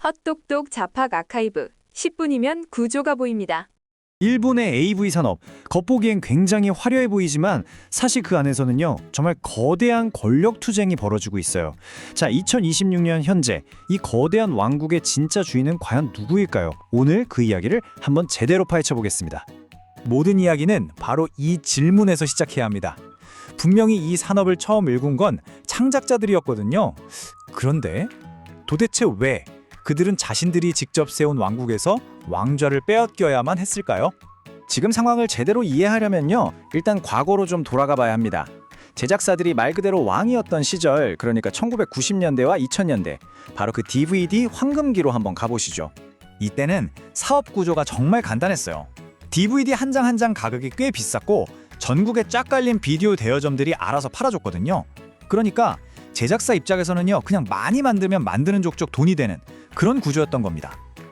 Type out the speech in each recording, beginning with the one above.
헛똑똑 잡학 아카이브 10분이면 구조가 보입니다. 일본의 AV 산업, 겉보기엔 굉장히 화려해 보이지만 사실 그 안에서는요, 정말 거대한 권력 투쟁이 벌어지고 있어요. 자, 2026년 현재 이 거대한 왕국의 진짜 주인은 과연 누구일까요? 오늘 그 이야기를 한번 제대로 파헤쳐 보겠습니다. 모든 이야기는 바로 이 질문에서 시작해야 합니다. 분명히 이 산업을 처음 일군 건 창작자들이었거든요. 그런데 도대체 왜 그들은 자신들이 직접 세운 왕국에서 왕좌를 빼앗겨야만 했을까요? 지금 상황을 제대로 이해하려면요, 일단 과거로 좀 돌아가 봐야 합니다. 제작사들이 말 그대로 왕이었던 시절, 그러니까 1990년대와 2000년대, 바로 그 DVD 황금기로 한번 가보시죠. 이때는 사업 구조가 정말 간단했어요. DVD 한 장 한 장 가격이 꽤 비쌌고 전국에 쫙 깔린 비디오 대여점들이 알아서 팔아줬거든요. 그러니까 제작사 입장에서는요, 그냥 많이 만들면 만드는 족족 돈이 되는 그런 구조였던 겁니다.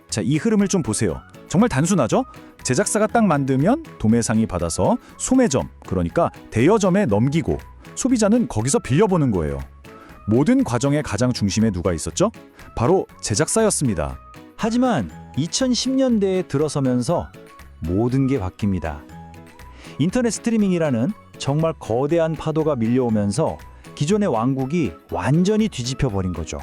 자, 이 흐름을 좀 보세요. 정말 단순하죠? 제작사가 딱 만들면 도매상이 받아서 소매점, 그러니까 대여점에 넘기고 소비자는 거기서 빌려보는 거예요. 모든 과정의 가장 중심에 누가 있었죠? 바로 제작사였습니다. 하지만 2010년대에 들어서면서 모든 게 바뀝니다. 인터넷 스트리밍이라는 정말 거대한 파도가 밀려오면서 기존의 왕국이 완전히 뒤집혀 버린 거죠.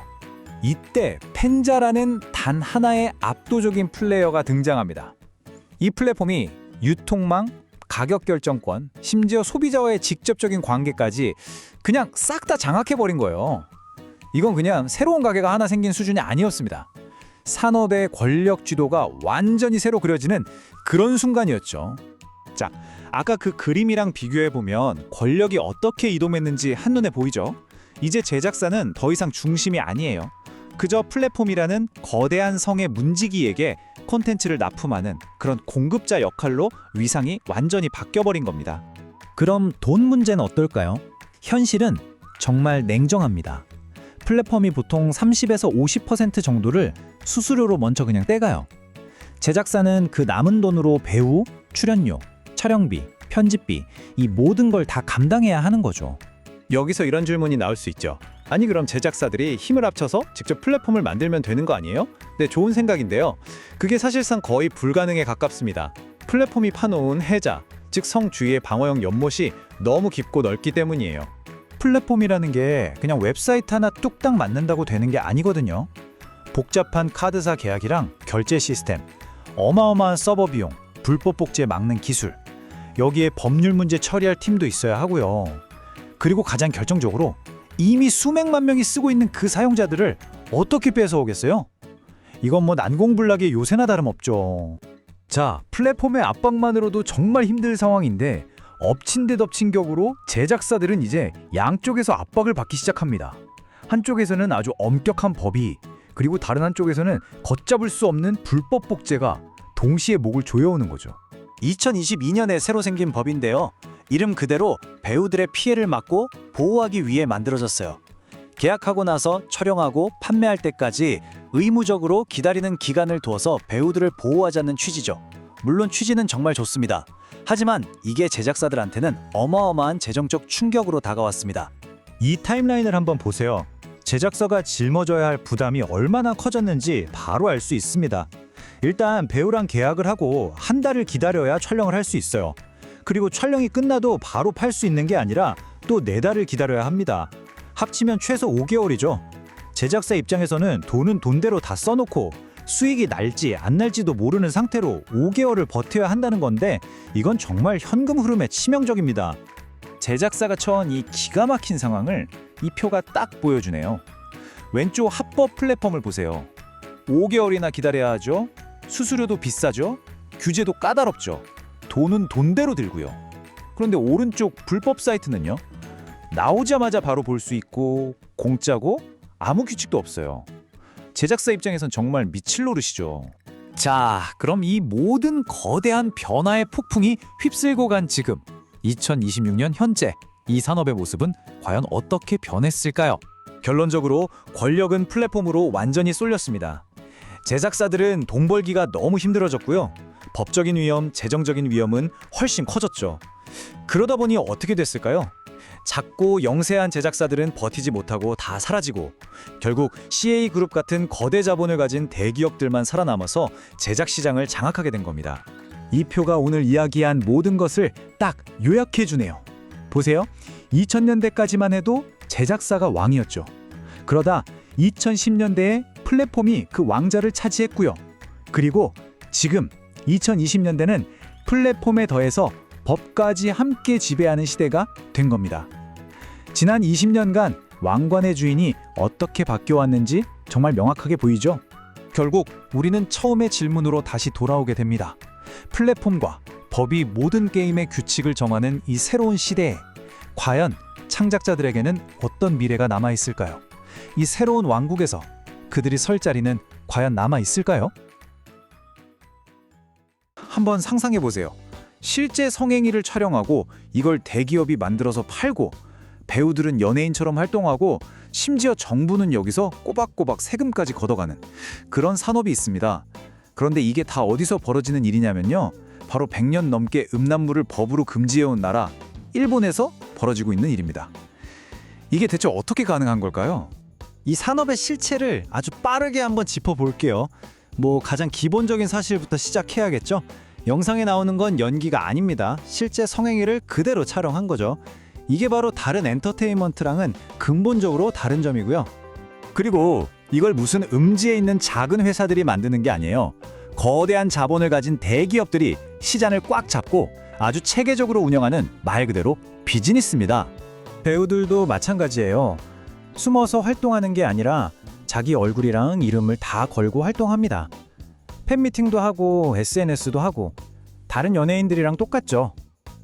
이때 펜자라는 단 하나의 압도적인 플레이어가 등장합니다. 이 플랫폼이 유통망, 가격 결정권, 심지어 소비자와의 직접적인 관계까지 그냥 싹 다 장악해 버린 거예요. 이건 그냥 새로운 가게가 하나 생긴 수준이 아니었습니다. 산업의 권력 지도가 완전히 새로 그려지는 그런 순간이었죠. 자, 아까 그 그림이랑 비교해보면 권력이 어떻게 이동했는지 한눈에 보이죠? 이제 제작사는 더 이상 중심이 아니에요. 그저 플랫폼이라는 거대한 성의 문지기에게 콘텐츠를 납품하는 그런 공급자 역할로 위상이 완전히 바뀌어버린 겁니다. 그럼 돈 문제는 어떨까요? 현실은 정말 냉정합니다. 플랫폼이 보통 30에서 50% 정도를 수수료로 먼저 그냥 떼가요. 제작사는 그 남은 돈으로 배우, 출연료, 촬영비, 편집비, 이 모든 걸 다 감당해야 하는 거죠. 여기서 이런 질문이 나올 수 있죠. 아니 그럼 제작사들이 힘을 합쳐서 직접 플랫폼을 만들면 되는 거 아니에요? 네, 좋은 생각인데요. 그게 사실상 거의 불가능에 가깝습니다. 플랫폼이 파놓은 해자, 즉 성 주위의 방어형 연못이 너무 깊고 넓기 때문이에요. 플랫폼이라는 게 그냥 웹사이트 하나 뚝딱 만든다고 되는 게 아니거든요. 복잡한 카드사 계약이랑 결제 시스템, 어마어마한 서버 비용, 불법 복제 막는 기술, 여기에 법률 문제 처리할 팀도 있어야 하고요. 그리고 가장 결정적으로 이미 수백만 명이 쓰고 있는 그 사용자들을 어떻게 뺏어오겠어요? 이건 뭐 난공불락의 요새나 다름없죠. 자, 플랫폼의 압박만으로도 정말 힘든 상황인데 엎친 데 덮친 격으로 제작사들은 이제 양쪽에서 압박을 받기 시작합니다. 한쪽에서는 아주 엄격한 법이, 그리고 다른 한쪽에서는 걷잡을 수 없는 불법 복제가 동시에 목을 조여오는 거죠. 2022년에 새로 생긴 법인데요. 이름 그대로 배우들의 피해를 막고 보호하기 위해 만들어졌어요. 계약하고 나서 촬영하고 판매할 때까지 의무적으로 기다리는 기간을 두어서 배우들을 보호하자는 취지죠. 물론 취지는 정말 좋습니다. 하지만 이게 제작사들한테는 어마어마한 재정적 충격으로 다가왔습니다. 이 타임라인을 한번 보세요. 제작사가 짊어져야 할 부담이 얼마나 커졌는지 바로 알 수 있습니다. 일단 배우랑 계약을 하고 한 달을 기다려야 촬영을 할 수 있어요. 그리고 촬영이 끝나도 바로 팔 수 있는 게 아니라 또 4달을 기다려야 합니다. 합치면 최소 5개월이죠. 제작사 입장에서는 돈은 돈대로 다 써놓고 수익이 날지 안 날지도 모르는 상태로 5개월을 버텨야 한다는 건데 이건 정말 현금 흐름에 치명적입니다. 제작사가 처한 이 기가 막힌 상황을 이 표가 딱 보여주네요. 왼쪽 합법 플랫폼을 보세요. 5개월이나 기다려야 하죠. 수수료도 비싸죠. 규제도 까다롭죠. 돈은 돈대로 들고요. 그런데 오른쪽 불법 사이트는요, 나오자마자 바로 볼 수 있고 공짜고 아무 규칙도 없어요. 제작사 입장에선 정말 미칠 노릇이죠. 자, 그럼 이 모든 거대한 변화의 폭풍이 휩쓸고 간 지금 2026년 현재 이 산업의 모습은 과연 어떻게 변했을까요? 결론적으로 권력은 플랫폼으로 완전히 쏠렸습니다. 제작사들은 돈 벌기가 너무 힘들어졌고요. 법적인 위험, 재정적인 위험은 훨씬 커졌죠. 그러다 보니 어떻게 됐을까요? 작고 영세한 제작사들은 버티지 못하고 다 사라지고 결국 CA그룹 같은 거대 자본을 가진 대기업들만 살아남아서 제작 시장을 장악하게 된 겁니다. 이 표가 오늘 이야기한 모든 것을 딱 요약해 주네요. 보세요. 2000년대까지만 해도 제작사가 왕이었죠. 그러다 2010년대에 플랫폼이 그 왕자를 차지했고요. 그리고 지금 2020년대는 플랫폼에 더해서 법까지 함께 지배하는 시대가 된 겁니다. 지난 20년간 왕관의 주인이 어떻게 바뀌어왔는지 정말 명확하게 보이죠? 결국 우리는 처음의 질문으로 다시 돌아오게 됩니다. 플랫폼과 법이 모든 게임의 규칙을 정하는 이 새로운 시대에 과연 창작자들에게는 어떤 미래가 남아있을까요? 이 새로운 왕국에서 그들이 설 자리는 과연 남아있을까요? 한번 상상해 보세요. 실제 성행위를 촬영하고 이걸 대기업이 만들어서 팔고 배우들은 연예인처럼 활동하고 심지어 정부는 여기서 꼬박꼬박 세금까지 걷어가는 그런 산업이 있습니다. 그런데 이게 다 어디서 벌어지는 일이냐면요. 바로 100년 넘게 음란물을 법으로 금지해온 나라 일본에서 벌어지고 있는 일입니다. 이게 대체 어떻게 가능한 걸까요? 이 산업의 실체를 아주 빠르게 한번 짚어볼게요. 가장 기본적인 사실부터 시작해야겠죠? 영상에 나오는 건 연기가 아닙니다. 실제 성행위를 그대로 촬영한 거죠. 이게 바로 다른 엔터테인먼트랑은 근본적으로 다른 점이고요. 그리고 이걸 무슨 음지에 있는 작은 회사들이 만드는 게 아니에요. 거대한 자본을 가진 대기업들이 시장을 꽉 잡고 아주 체계적으로 운영하는 말 그대로 비즈니스입니다. 배우들도 마찬가지예요. 숨어서 활동하는 게 아니라 자기 얼굴이랑 이름을 다 걸고 활동합니다. 팬미팅도 하고 SNS도 하고 다른 연예인들이랑 똑같죠.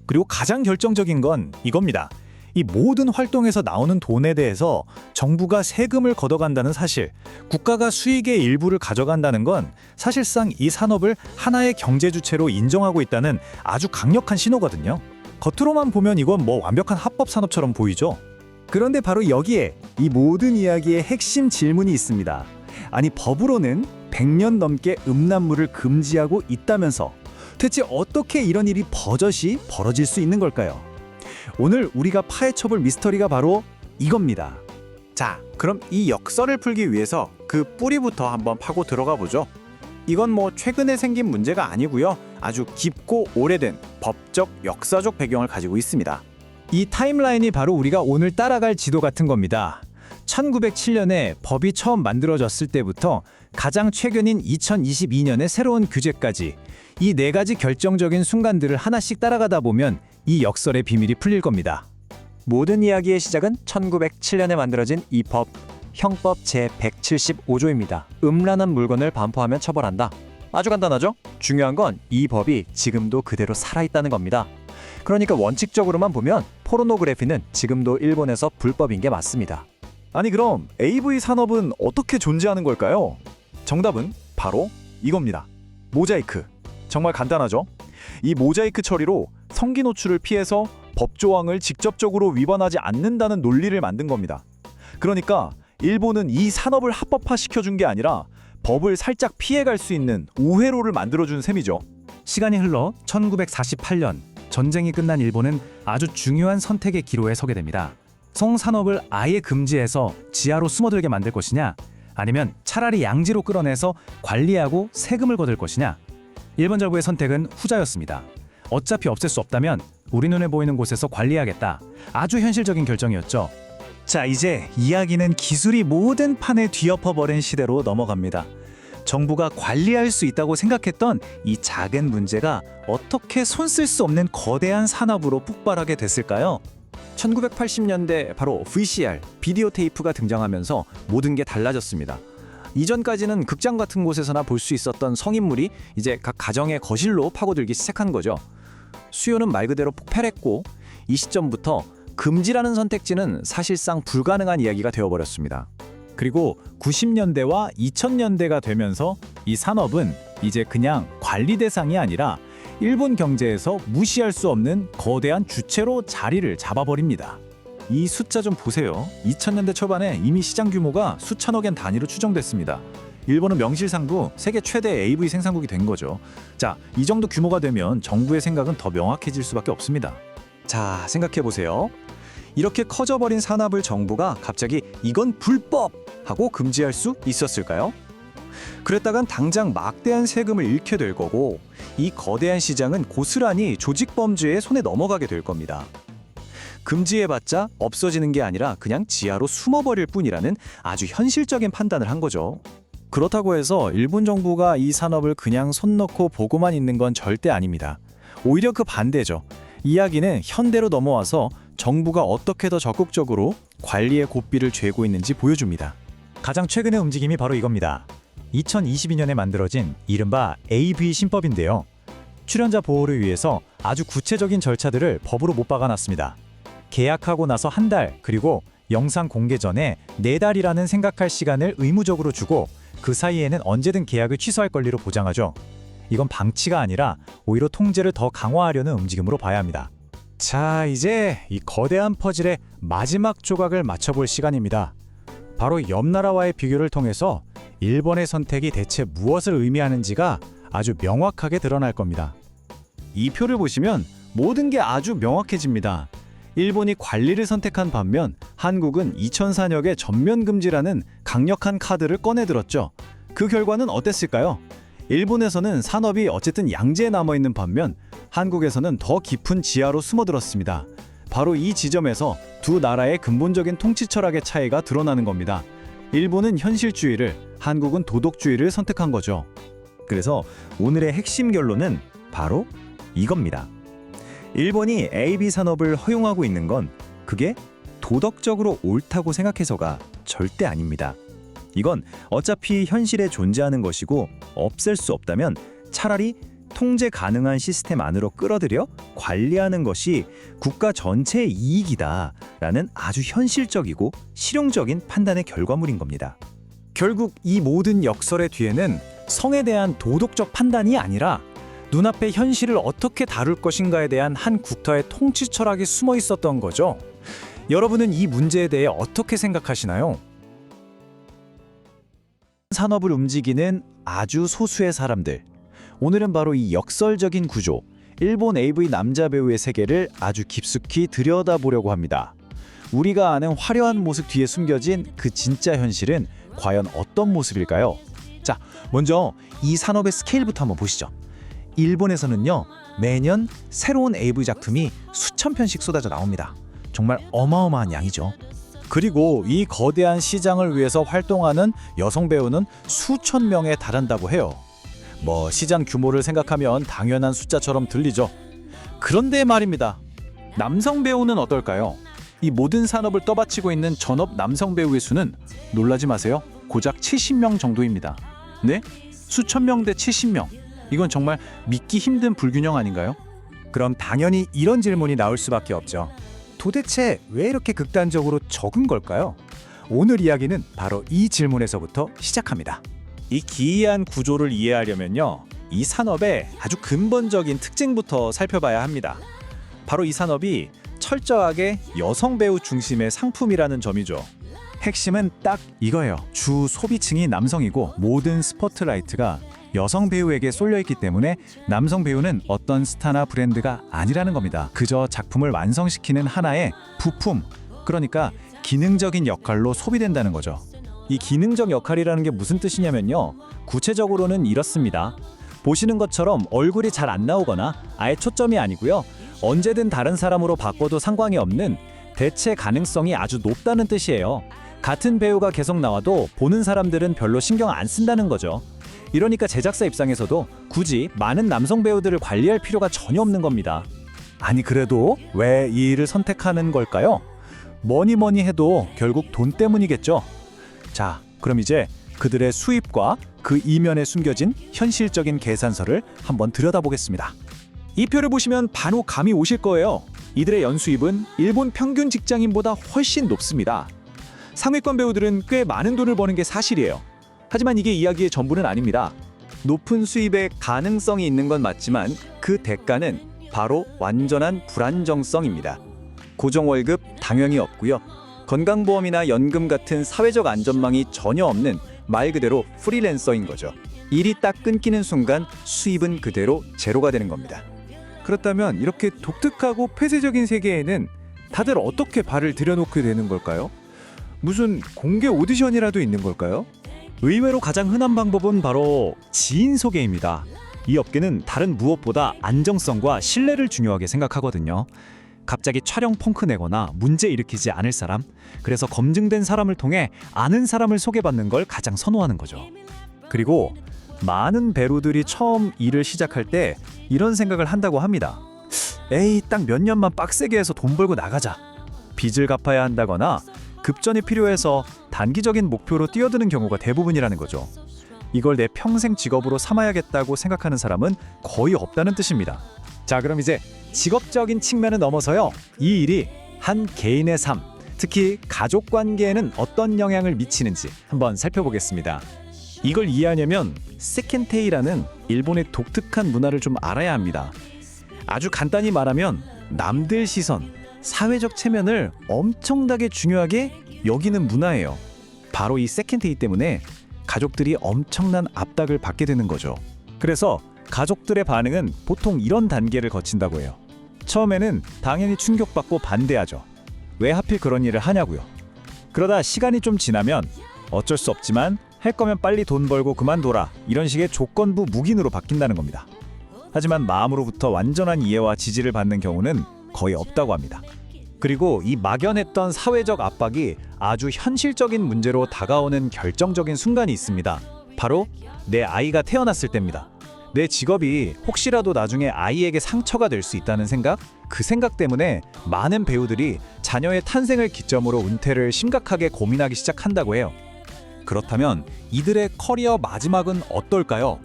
그리고 가장 결정적인 건 이겁니다. 이 모든 활동에서 나오는 돈에 대해서 정부가 세금을 걷어간다는 사실, 국가가 수익의 일부를 가져간다는 건 사실상 이 산업을 하나의 경제 주체로 인정하고 있다는 아주 강력한 신호거든요. 겉으로만 보면 이건 완벽한 합법 산업처럼 보이죠. 그런데 바로 여기에 이 모든 이야기의 핵심 질문이 있습니다. 아니 법으로는 100년 넘게 음란물을 금지하고 있다면서 대체 어떻게 이런 일이 버젓이 벌어질 수 있는 걸까요? 오늘 우리가 파헤쳐볼 미스터리가 바로 이겁니다. 자, 그럼 이 역설을 풀기 위해서 그 뿌리부터 한번 파고 들어가 보죠. 이건 최근에 생긴 문제가 아니고요. 아주 깊고 오래된 법적, 역사적 배경을 가지고 있습니다. 이 타임라인이 바로 우리가 오늘 따라갈 지도 같은 겁니다. 1907년에 법이 처음 만들어졌을 때부터 가장 최근인 2022년의 새로운 규제까지 이 네 가지 결정적인 순간들을 하나씩 따라가다 보면 이 역설의 비밀이 풀릴 겁니다. 모든 이야기의 시작은 1907년에 만들어진 이 법, 형법 제175조입니다. 음란한 물건을 반포하면 처벌한다. 아주 간단하죠? 중요한 건 이 법이 지금도 그대로 살아있다는 겁니다. 그러니까 원칙적으로만 보면 포르노그래피는 지금도 일본에서 불법인 게 맞습니다. 아니 그럼 AV 산업은 어떻게 존재하는 걸까요? 정답은 바로 이겁니다. 모자이크. 정말 간단하죠? 이 모자이크 처리로 성기 노출을 피해서 법 조항을 직접적으로 위반하지 않는다는 논리를 만든 겁니다. 그러니까 일본은 이 산업을 합법화시켜준 게 아니라 법을 살짝 피해갈 수 있는 우회로를 만들어준 셈이죠. 시간이 흘러 1948년 전쟁이 끝난 일본은 아주 중요한 선택의 기로에 서게 됩니다. 성산업을 아예 금지해서 지하로 숨어들게 만들 것이냐, 아니면 차라리 양지로 끌어내서 관리하고 세금을 거둘 것이냐. 일본 정부의 선택은 후자였습니다. 어차피 없앨 수 없다면 우리 눈에 보이는 곳에서 관리하겠다. 아주 현실적인 결정이었죠. 자, 이제 이야기는 기술이 모든 판을 뒤엎어버린 시대로 넘어갑니다. 정부가 관리할 수 있다고 생각했던 이 작은 문제가 어떻게 손 쓸 수 없는 거대한 산업으로 폭발하게 됐을까요? 1980년대 바로 VCR, 비디오 테이프가 등장하면서 모든 게 달라졌습니다. 이전까지는 극장 같은 곳에서나 볼 수 있었던 성인물이 이제 각 가정의 거실로 파고들기 시작한 거죠. 수요는 말 그대로 폭발했고 이 시점부터 금지라는 선택지는 사실상 불가능한 이야기가 되어버렸습니다. 그리고 90년대와 2000년대가 되면서 이 산업은 이제 그냥 관리 대상이 아니라 일본 경제에서 무시할 수 없는 거대한 주체로 자리를 잡아버립니다. 이 숫자 좀 보세요. 2000년대 초반에 이미 시장 규모가 수천억 엔 단위로 추정됐습니다. 일본은 명실상부 세계 최대 AV 생산국이 된 거죠. 자, 이 정도 규모가 되면 정부의 생각은 더 명확해질 수밖에 없습니다. 자, 생각해 보세요. 이렇게 커져버린 산업을 정부가 갑자기 이건 불법! 하고 금지할 수 있었을까요? 그랬다간 당장 막대한 세금을 잃게 될 거고 이 거대한 시장은 고스란히 조직범죄의 손에 넘어가게 될 겁니다. 금지해봤자 없어지는 게 아니라 그냥 지하로 숨어버릴 뿐이라는 아주 현실적인 판단을 한 거죠. 그렇다고 해서 일본 정부가 이 산업을 그냥 손 놓고 보고만 있는 건 절대 아닙니다. 오히려 그 반대죠. 이야기는 현대로 넘어와서 정부가 어떻게 더 적극적으로 관리의 고삐를 죄고 있는지 보여줍니다. 가장 최근의 움직임이 바로 이겁니다. 2022년에 만들어진 이른바 AV 신법인데요. 출연자 보호를 위해서 아주 구체적인 절차들을 법으로 못 박아놨습니다. 계약하고 나서 한 달, 그리고 영상 공개 전에 4달이라는 생각할 시간을 의무적으로 주고 그 사이에는 언제든 계약을 취소할 권리로 보장하죠. 이건 방치가 아니라 오히려 통제를 더 강화하려는 움직임으로 봐야 합니다. 자, 이제 이 거대한 퍼즐의 마지막 조각을 맞춰볼 시간입니다. 바로 옆 나라와의 비교를 통해서 일본의 선택이 대체 무엇을 의미하는지가 아주 명확하게 드러날 겁니다. 이 표를 보시면 모든 게 아주 명확해집니다. 일본이 관리를 선택한 반면 한국은 2004년에 전면 금지라는 강력한 카드를 꺼내들었죠. 그 결과는 어땠을까요? 일본에서는 산업이 어쨌든 양지에 남아있는 반면 한국에서는 더 깊은 지하로 숨어들었습니다. 바로 이 지점에서 두 나라의 근본적인 통치 철학의 차이가 드러나는 겁니다. 일본은 현실주의를, 한국은 도덕주의를 선택한 거죠. 그래서 오늘의 핵심 결론은 바로 이겁니다. 일본이 AV 산업을 허용하고 있는 건 그게 도덕적으로 옳다고 생각해서가 절대 아닙니다. 이건 어차피 현실에 존재하는 것이고 없앨 수 없다면 차라리 통제 가능한 시스템 안으로 끌어들여 관리하는 것이 국가 전체의 이익이다라는 아주 현실적이고 실용적인 판단의 결과물인 겁니다. 결국 이 모든 역설의 뒤에는 성에 대한 도덕적 판단이 아니라 눈앞의 현실을 어떻게 다룰 것인가에 대한 한 국가의 통치 철학이 숨어 있었던 거죠. 여러분은 이 문제에 대해 어떻게 생각하시나요? 산업을 움직이는 아주 소수의 사람들. 오늘은 바로 이 역설적인 구조, 일본 AV 남자 배우의 세계를 아주 깊숙이 들여다보려고 합니다. 우리가 아는 화려한 모습 뒤에 숨겨진 그 진짜 현실은 과연 어떤 모습일까요? 자, 먼저 이 산업의 스케일부터 한번 보시죠. 일본에서는요, 매년 새로운 AV 작품이 수천 편씩 쏟아져 나옵니다. 정말 어마어마한 양이죠. 그리고 이 거대한 시장을 위해서 활동하는 여성 배우는 수천 명에 달한다고 해요. 뭐 시장 규모를 생각하면 당연한 숫자처럼 들리죠. 그런데 말입니다. 남성 배우는 어떨까요? 이 모든 산업을 떠받치고 있는 전업 남성 배우의 수는 놀라지 마세요. 고작 70명 정도입니다. 네? 수천 명 대 70명. 이건 정말 믿기 힘든 불균형 아닌가요? 그럼 당연히 이런 질문이 나올 수밖에 없죠. 도대체 왜 이렇게 극단적으로 적은 걸까요? 오늘 이야기는 바로 이 질문에서부터 시작합니다. 이 기이한 구조를 이해하려면요, 이 산업의 아주 근본적인 특징부터 살펴봐야 합니다. 바로 이 산업이 철저하게 여성 배우 중심의 상품이라는 점이죠. 핵심은 딱 이거예요. 주 소비층이 남성이고 모든 스포트라이트가 여성 배우에게 쏠려있기 때문에 남성 배우는 어떤 스타나 브랜드가 아니라는 겁니다. 그저 작품을 완성시키는 하나의 부품, 그러니까 기능적인 역할로 소비된다는 거죠. 이 기능적 역할이라는 게 무슨 뜻이냐면요, 구체적으로는 이렇습니다. 보시는 것처럼 얼굴이 잘 안 나오거나 아예 초점이 아니고요, 언제든 다른 사람으로 바꿔도 상관이 없는 대체 가능성이 아주 높다는 뜻이에요. 같은 배우가 계속 나와도 보는 사람들은 별로 신경 안 쓴다는 거죠. 이러니까 제작사 입장에서도 굳이 많은 남성 배우들을 관리할 필요가 전혀 없는 겁니다. 아니 그래도 왜 이 일을 선택하는 걸까요? 뭐니 해도 결국 돈 때문이겠죠. 자, 그럼 이제 그들의 수입과 그 이면에 숨겨진 현실적인 계산서를 한번 들여다보겠습니다. 이 표를 보시면 바로 감이 오실 거예요. 이들의 연수입은 일본 평균 직장인보다 훨씬 높습니다. 상위권 배우들은 꽤 많은 돈을 버는 게 사실이에요. 하지만 이게 이야기의 전부는 아닙니다. 높은 수입의 가능성이 있는 건 맞지만 그 대가는 바로 완전한 불안정성입니다. 고정 월급 당연히 없고요. 건강보험이나 연금 같은 사회적 안전망이 전혀 없는 말 그대로 프리랜서인 거죠. 일이 딱 끊기는 순간 수입은 그대로 제로가 되는 겁니다. 그렇다면 이렇게 독특하고 폐쇄적인 세계에는 다들 어떻게 발을 들여놓게 되는 걸까요? 무슨 공개 오디션이라도 있는 걸까요? 의외로 가장 흔한 방법은 바로 지인 소개입니다. 이 업계는 다른 무엇보다 안정성과 신뢰를 중요하게 생각하거든요. 갑자기 촬영 펑크 내거나 문제 일으키지 않을 사람, 그래서 검증된 사람을 통해 아는 사람을 소개받는 걸 가장 선호하는 거죠. 그리고 많은 배우들이 처음 일을 시작할 때 이런 생각을 한다고 합니다. 에이, 딱 몇 년만 빡세게 해서 돈 벌고 나가자. 빚을 갚아야 한다거나 급전이 필요해서 단기적인 목표로 뛰어드는 경우가 대부분이라는 거죠. 이걸 내 평생 직업으로 삼아야겠다고 생각하는 사람은 거의 없다는 뜻입니다. 자, 그럼 이제 직업적인 측면을 넘어서요. 이 일이 한 개인의 삶, 특히 가족 관계에는 어떤 영향을 미치는지 한번 살펴보겠습니다. 이걸 이해하려면 세켄테이라는 일본의 독특한 문화를 좀 알아야 합니다. 아주 간단히 말하면 남들 시선, 사회적 체면을 엄청나게 중요하게 여기는 문화예요. 바로 이 세켄테이 때문에 가족들이 엄청난 압박을 받게 되는 거죠. 그래서 가족들의 반응은 보통 이런 단계를 거친다고 해요. 처음에는 당연히 충격받고 반대하죠. 왜 하필 그런 일을 하냐고요. 그러다 시간이 좀 지나면 어쩔 수 없지만 할 거면 빨리 돈 벌고 그만둬라, 이런 식의 조건부 묵인으로 바뀐다는 겁니다. 하지만 마음으로부터 완전한 이해와 지지를 받는 경우는 거의 없다고 합니다. 그리고 이 막연했던 사회적 압박이 아주 현실적인 문제로 다가오는 결정적인 순간이 있습니다. 바로 내 아이가 태어났을 때입니다. 내 직업이 혹시라도 나중에 아이에게 상처가 될 수 있다는 생각? 그 생각 때문에 많은 배우들이 자녀의 탄생을 기점으로 은퇴를 심각하게 고민하기 시작한다고 해요. 그렇다면 이들의 커리어 마지막은 어떨까요?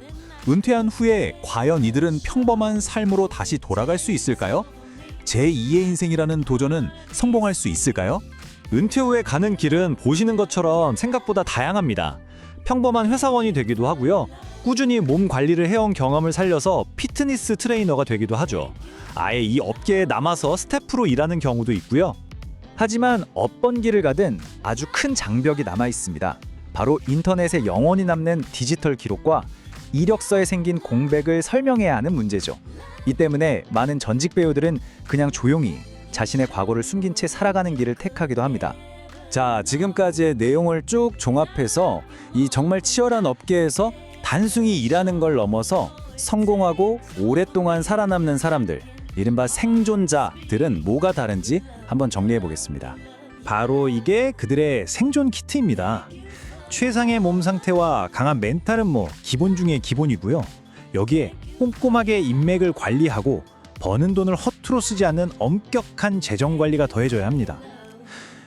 은퇴한 후에 과연 이들은 평범한 삶으로 다시 돌아갈 수 있을까요? 제2의 인생이라는 도전은 성공할 수 있을까요? 은퇴 후에 가는 길은 보시는 것처럼 생각보다 다양합니다. 평범한 회사원이 되기도 하고요. 꾸준히 몸 관리를 해온 경험을 살려서 피트니스 트레이너가 되기도 하죠. 아예 이 업계에 남아서 스태프로 일하는 경우도 있고요. 하지만 어떤 길을 가든 아주 큰 장벽이 남아 있습니다. 바로 인터넷에 영원히 남는 디지털 기록과 이력서에 생긴 공백을 설명해야 하는 문제죠. 이 때문에 많은 전직 배우들은 그냥 조용히 자신의 과거를 숨긴 채 살아가는 길을 택하기도 합니다. 자, 지금까지의 내용을 쭉 종합해서 이 정말 치열한 업계에서 단순히 일하는 걸 넘어서 성공하고 오랫동안 살아남는 사람들, 이른바 생존자들은 뭐가 다른지 한번 정리해 보겠습니다. 바로 이게 그들의 생존 키트입니다. 최상의 몸 상태와 강한 멘탈은 뭐 기본 중에 기본이고요. 여기에 꼼꼼하게 인맥을 관리하고 버는 돈을 허투루 쓰지 않는 엄격한 재정 관리가 더해져야 합니다.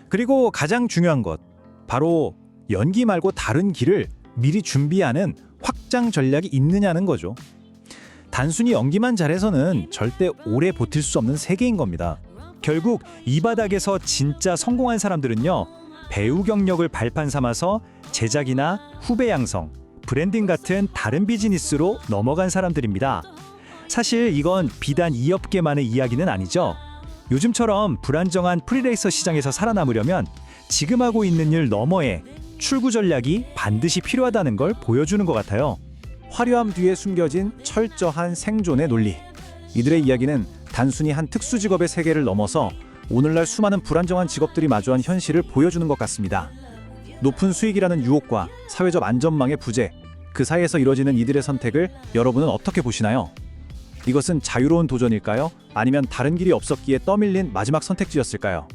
그리고 가장 중요한 것, 바로 연기 말고 다른 길을 미리 준비하는 확장 전략이 있느냐는 거죠. 단순히 연기만 잘해서는 절대 오래 버틸 수 없는 세계인 겁니다. 결국 이 바닥에서 진짜 성공한 사람들은요, 배우 경력을 발판 삼아서 제작이나 후배 양성, 브랜딩 같은 다른 비즈니스로 넘어간 사람들입니다. 사실 이건 비단 이 업계만의 이야기는 아니죠. 요즘처럼 불안정한 프리레이서 시장에서 살아남으려면 지금 하고 있는 일 너머에 출구 전략이 반드시 필요하다는 걸 보여주는 것 같아요. 화려함 뒤에 숨겨진 철저한 생존의 논리. 이들의 이야기는 단순히 한 특수 직업의 세계를 넘어서 오늘날 수많은 불안정한 직업들이 마주한 현실을 보여주는 것 같습니다. 높은 수익이라는 유혹과 사회적 안전망의 부재, 그 사이에서 이뤄지는 이들의 선택을 여러분은 어떻게 보시나요? 이것은 자유로운 도전일까요? 아니면 다른 길이 없었기에 떠밀린 마지막 선택지였을까요?